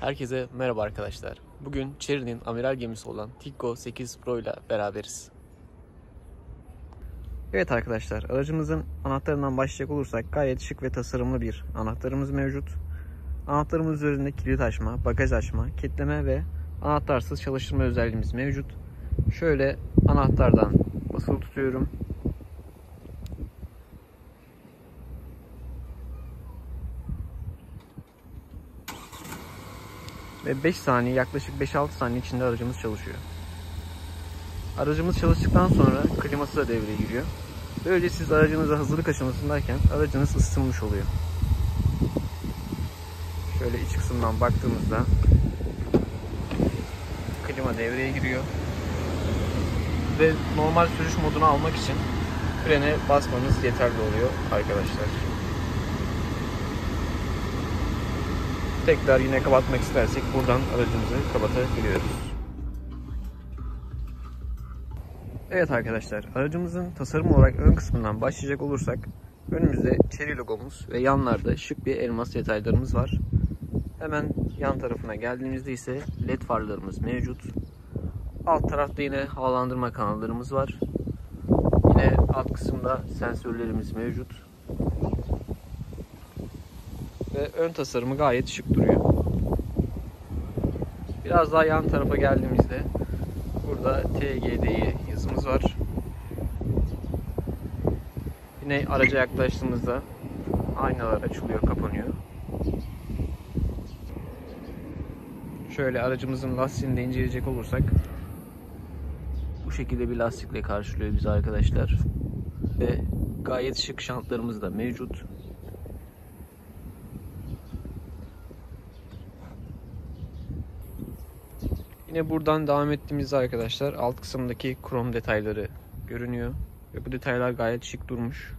Herkese merhaba arkadaşlar. Bugün Chery'nin amiral gemisi olan Tikko 8 Pro ile beraberiz. Evet arkadaşlar, aracımızın anahtarından başlayacak olursak gayet şık ve tasarımlı bir anahtarımız mevcut. Anahtarımız üzerinde kilit açma, bagaj açma, kilitleme ve anahtarsız çalıştırma özelliğimiz mevcut. Şöyle anahtardan basılı tutuyorum. Ve 5 saniye, yaklaşık 5-6 saniye içinde aracımız çalışıyor. Aracımız çalıştıktan sonra kliması da devreye giriyor. Böylece siz aracınıza hazırlık aşamasındayken aracınız ısınmış oluyor. Şöyle iç kısımdan baktığımızda klima devreye giriyor. Ve normal sürüş modunu almak için frene basmanız yeterli oluyor arkadaşlar. Tekrar yine kapatmak istersek buradan aracımızı kapatabiliyoruz. Evet arkadaşlar, aracımızın tasarım olarak ön kısmından başlayacak olursak önümüzde Chery logomuz ve yanlarda şık bir elmas detaylarımız var. Hemen yan tarafına geldiğimizde ise led farlarımız mevcut. Alt tarafta yine havalandırma kanallarımız var. Yine alt kısımda sensörlerimiz mevcut. Ve ön tasarımı gayet şık duruyor. Biraz daha yan tarafa geldiğimizde burada TGD'yi yazımız var. Yine araca yaklaştığımızda aynalar açılıyor, kapanıyor. Şöyle aracımızın lastiğini de inceleyecek olursak bu şekilde bir lastikle karşılıyor bizi arkadaşlar. Ve gayet şık şantlarımız da mevcut. Yine buradan devam ettiğimizde arkadaşlar alt kısımdaki krom detayları görünüyor. Ve bu detaylar gayet şık durmuş.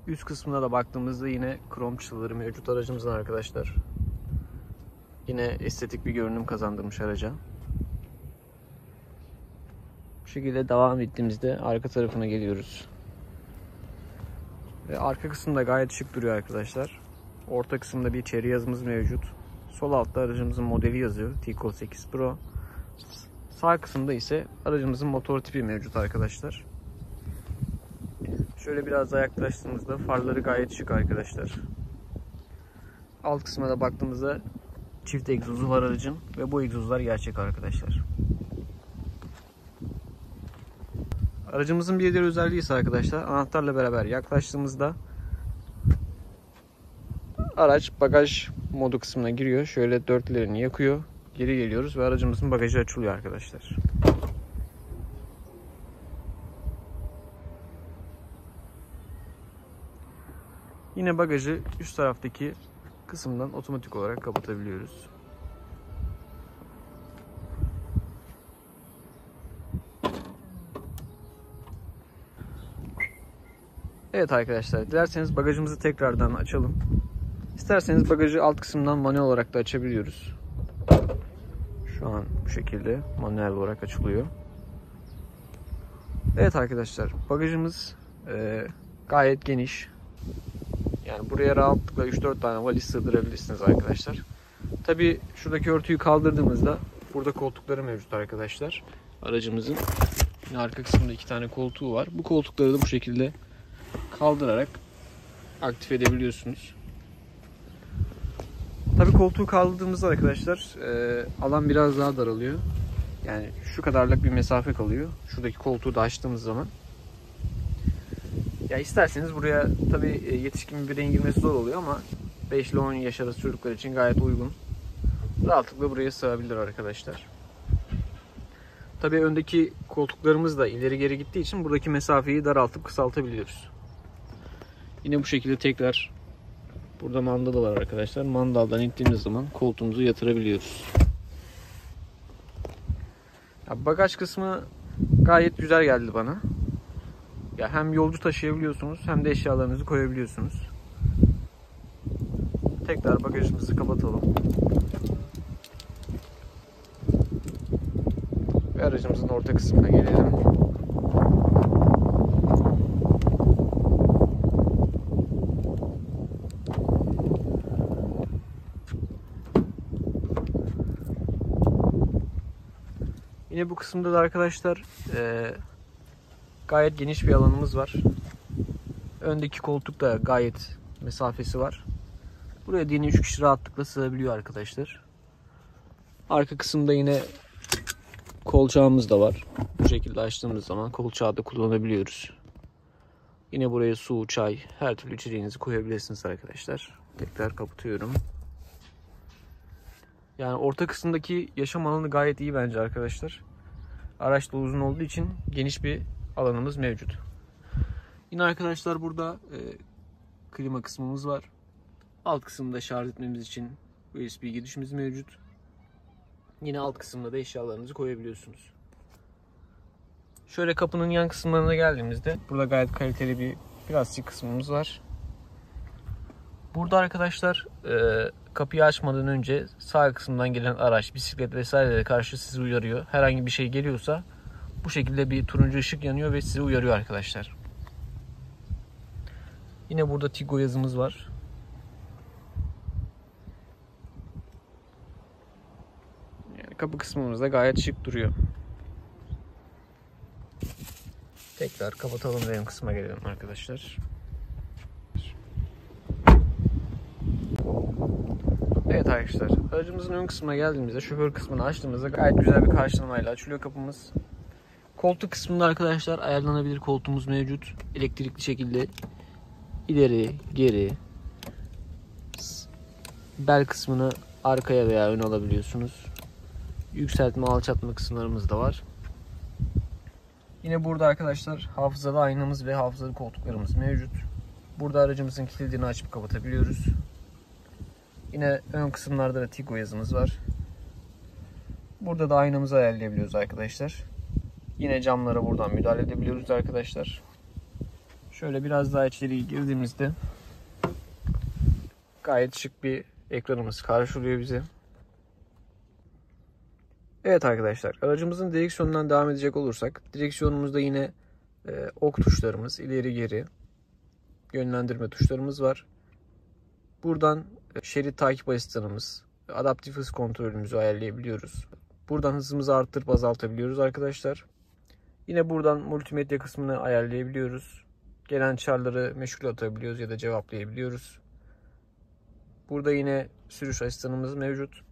Üst kısmına da baktığımızda yine krom çıtaları mevcut aracımızın arkadaşlar. Yine estetik bir görünüm kazandırmış araca. Bu şekilde devam ettiğimizde arka tarafına geliyoruz. Ve arka kısımda gayet şık duruyor arkadaşlar. Orta kısımda bir Chery yazımız mevcut. Sol altta aracımızın modeli yazıyor. Tikko 8 Pro. Sağ kısımda ise aracımızın motor tipi mevcut arkadaşlar. Şöyle biraz daha yaklaştığımızda farları gayet şık arkadaşlar. Alt kısmına da baktığımızda çift egzozu var aracın ve bu egzozlar gerçek arkadaşlar. Aracımızın bir diğer özelliği ise arkadaşlar anahtarla beraber yaklaştığımızda araç bagaj modu kısmına giriyor. Şöyle dörtlerini yakıyor. Geri geliyoruz ve aracımızın bagajı açılıyor arkadaşlar. Yine bagajı üst taraftaki kısımdan otomatik olarak kapatabiliyoruz. Evet arkadaşlar, dilerseniz bagajımızı tekrardan açalım. İsterseniz bagajı alt kısımdan manuel olarak da açabiliyoruz. Şu an bu şekilde manuel olarak açılıyor. Evet arkadaşlar, bagajımız gayet geniş. Yani buraya rahatlıkla 3-4 tane valiz sığdırabilirsiniz arkadaşlar. Tabi şuradaki örtüyü kaldırdığımızda burada koltukları mevcut arkadaşlar. Aracımızın yine arka kısmında 2 tane koltuğu var. Bu koltukları da bu şekilde kaldırarak aktif edebiliyorsunuz. Tabi koltuğu kaldırdığımızda arkadaşlar alan biraz daha daralıyor. Yani şu kadarlık bir mesafe kalıyor. Şuradaki koltuğu da açtığımız zaman. Ya isterseniz buraya tabi yetişkin bir bireyin girmesi zor oluyor ama 5 ile 10 yaş arası çocuklar için gayet uygun. Rahatlıkla buraya sığabilir arkadaşlar. Tabi öndeki koltuklarımız da ileri geri gittiği için buradaki mesafeyi daraltıp kısaltabiliyoruz. Yine bu şekilde tekrar burada mandal var arkadaşlar. Mandaldan ittiğimiz zaman koltuğumuzu yatırabiliyoruz. Ya bagaj kısmı gayet güzel geldi bana. Ya hem yolcu taşıyabiliyorsunuz hem de eşyalarınızı koyabiliyorsunuz. Tekrar bagajımızı kapatalım. Ve aracımızın orta kısmına gelelim. Yine bu kısımda da arkadaşlar gayet geniş bir alanımız var. Öndeki koltukta gayet mesafesi var. Buraya da yine 3 kişi rahatlıkla sığabiliyor arkadaşlar. Arka kısımda yine kolçağımız da var. Bu şekilde açtığımız zaman kolçağı da kullanabiliyoruz. Yine buraya su, çay, her türlü içeceğinizi koyabilirsiniz arkadaşlar. Tekrar kapatıyorum. Yani orta kısımdaki yaşam alanı gayet iyi bence arkadaşlar. Araç da uzun olduğu için geniş bir alanımız mevcut. Yine arkadaşlar burada klima kısmımız var. Alt kısımda şarj etmemiz için USB girişimiz mevcut. Yine alt kısımda da eşyalarınızı koyabiliyorsunuz. Şöyle kapının yan kısımlarına geldiğimizde burada gayet kaliteli bir plastik kısmımız var. Burada arkadaşlar kapıyı açmadan önce sağ kısımdan gelen araç, bisiklet vesairelere karşı sizi uyarıyor. Herhangi bir şey geliyorsa bu şekilde bir turuncu ışık yanıyor ve sizi uyarıyor arkadaşlar. Yine burada Tigo yazımız var. Yani kapı kısmımız da gayet şık duruyor. Tekrar kapatalım ve ön kısma gelelim arkadaşlar. Evet arkadaşlar, aracımızın ön kısmına geldiğimizde, şoför kısmını açtığımızda gayet güzel bir karşılamayla açılıyor kapımız. Koltuk kısmında arkadaşlar ayarlanabilir koltuğumuz mevcut. Elektrikli şekilde ileri, geri, bel kısmını arkaya veya öne alabiliyorsunuz. Yükseltme, alçaltma kısımlarımız da var. Yine burada arkadaşlar hafızalı aynamız ve hafızalı koltuklarımız mevcut. Burada aracımızın kilidini açıp kapatabiliyoruz. Yine ön kısımlarda da Tigo yazımız var. Burada da aynamızı ayarlayabiliyoruz arkadaşlar. Yine camlara buradan müdahale edebiliyoruz arkadaşlar. Şöyle biraz daha içeri girdiğimizde gayet şık bir ekranımız karşılıyor bizi. Evet arkadaşlar, aracımızın direksiyonundan devam edecek olursak, direksiyonumuzda yine ok tuşlarımız, ileri geri yönlendirme tuşlarımız var. Buradan şerit takip asistanımız, adaptif hız kontrolümüzü ayarlayabiliyoruz. Buradan hızımızı arttırıp azaltabiliyoruz arkadaşlar. Yine buradan multimedya kısmını ayarlayabiliyoruz. Gelen çağrıları meşgul atabiliyoruz ya da cevaplayabiliyoruz. Burada yine sürüş asistanımız mevcut.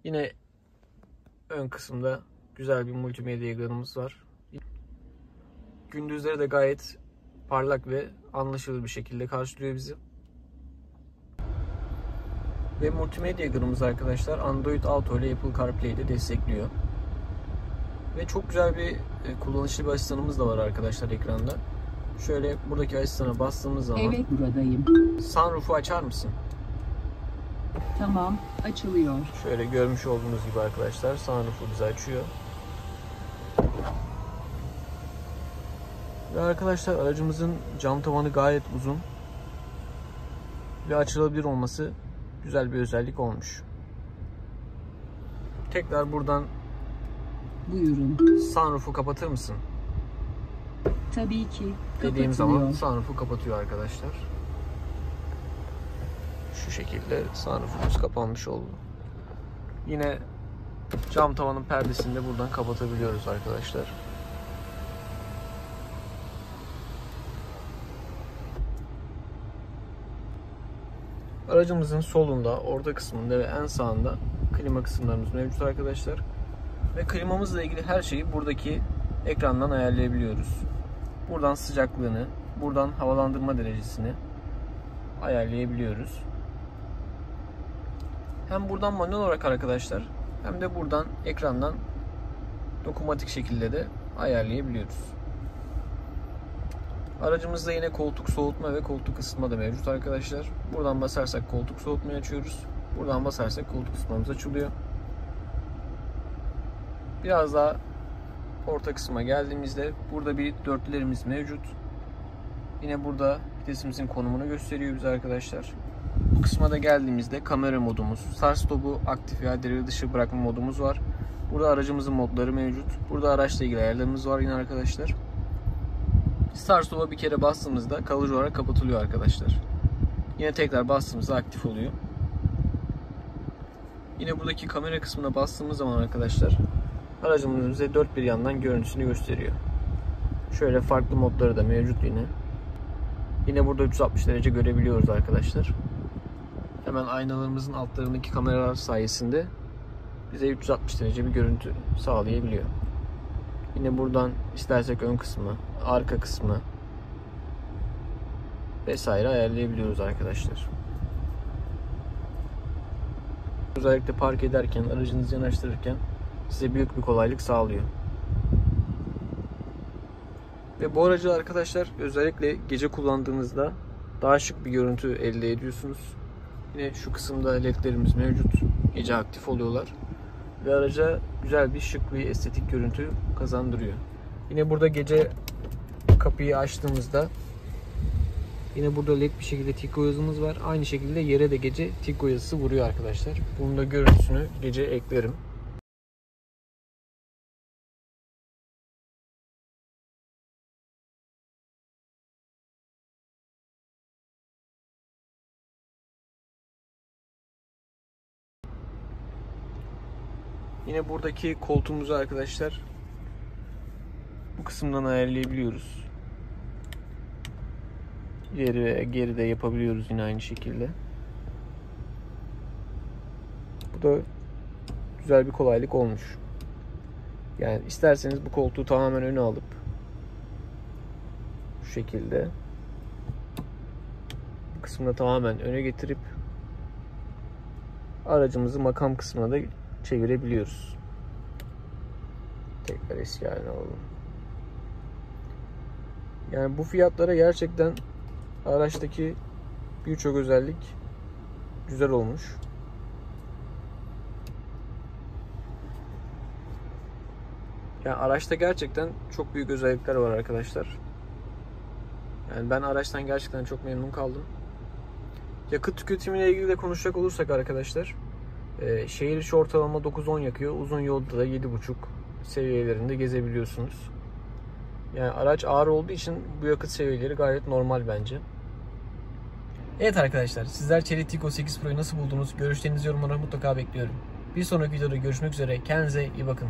Yine ön kısımda güzel bir multimedya ekranımız var. Gündüzleri de gayet parlak ve anlaşılır bir şekilde karşılıyor bizi. Ve multimedya ekranımız arkadaşlar Android Auto ile Apple CarPlay'i de destekliyor. Ve çok güzel bir kullanışlı bir asistanımız da var arkadaşlar ekranda. Şöyle buradaki asistana bastığımız zaman evet, buradayım. Sunroof'u açar mısın? Tamam, açılıyor. Şöyle görmüş olduğunuz gibi arkadaşlar sunroof'u bize açıyor. Ve arkadaşlar aracımızın cam tavanı gayet uzun ve açılabilir olması güzel bir özellik olmuş. Tekrar buradan buyurun, sunroof'u kapatır mısın tabii ki dediğim zaman sunroof'u kapatıyor arkadaşlar. Şu şekilde sunroof'umuz kapanmış oldu. Yine cam tavanın perdesini de buradan kapatabiliyoruz arkadaşlar. Aracımızın solunda, orta kısmında ve en sağında klima kısımlarımız mevcut arkadaşlar. Ve klimamızla ilgili her şeyi buradaki ekrandan ayarlayabiliyoruz. Buradan sıcaklığını, buradan havalandırma derecesini ayarlayabiliyoruz. Hem buradan manuel olarak arkadaşlar, hem de buradan ekrandan dokunmatik şekilde de ayarlayabiliyoruz. Aracımızda yine koltuk soğutma ve koltuk ısıtma da mevcut arkadaşlar. Buradan basarsak koltuk soğutmayı açıyoruz. Buradan basarsak koltuk ısıtmamız açılıyor. Biraz daha orta kısma geldiğimizde burada bir dörtlülerimiz mevcut. Yine burada vitesimizin konumunu gösteriyor bize arkadaşlar. Bu kısma da geldiğimizde kamera modumuz, start stop'u aktif veya devre dışı bırakma modumuz var. Burada aracımızın modları mevcut. Burada araçla ilgili ayarlarımız var yine arkadaşlar. Start stop'a bir kere bastığımızda kalıcı olarak kapatılıyor arkadaşlar. Yine tekrar bastığımızda aktif oluyor. Yine buradaki kamera kısmına bastığımız zaman arkadaşlar aracımızın bize dört bir yandan görüntüsünü gösteriyor. Şöyle farklı modları da mevcut yine. Yine burada 360 derece görebiliyoruz arkadaşlar. Hemen aynalarımızın altlarındaki kameralar sayesinde bize 360 derece bir görüntü sağlayabiliyor. Yine buradan istersek ön kısmı, arka kısmı vesaire ayarlayabiliyoruz arkadaşlar. Özellikle park ederken, aracınızı yanaştırırken size büyük bir kolaylık sağlıyor. Ve bu aracı arkadaşlar özellikle gece kullandığınızda daha şık bir görüntü elde ediyorsunuz. Yine şu kısımda ledlerimiz mevcut. Gece aktif oluyorlar. Ve araca güzel bir şık bir estetik görüntü kazandırıyor. Yine burada gece kapıyı açtığımızda yine burada led bir şekilde Tico yazımız var. Aynı şekilde yere de gece Tico yazısı vuruyor arkadaşlar. Bunun da görüntüsünü gece eklerim. Yine buradaki koltuğumuzu arkadaşlar bu kısımdan ayarlayabiliyoruz. İleri ve geri de yapabiliyoruz yine aynı şekilde. Bu da güzel bir kolaylık olmuş. Yani isterseniz bu koltuğu tamamen öne alıp şu şekilde bu kısmını tamamen öne getirip aracımızı makam kısmına da çevirebiliyoruz. Tekrar eski haline alalım. Yani bu fiyatlara gerçekten araçtaki birçok özellik güzel olmuş. Yani araçta gerçekten çok büyük özellikler var arkadaşlar. Yani ben araçtan gerçekten çok memnun kaldım. Yakıt tüketimiyle ilgili de konuşacak olursak arkadaşlar, şehir içi ortalama 9-10 yakıyor. Uzun yolda da 7,5 seviyelerinde gezebiliyorsunuz. Yani araç ağır olduğu için bu yakıt seviyeleri gayet normal bence. Evet arkadaşlar, sizler Chery Tigo 8 Pro'yu nasıl buldunuz? Görüşlerinizi yorumlara mutlaka bekliyorum. Bir sonraki videoda görüşmek üzere. Kendinize iyi bakın.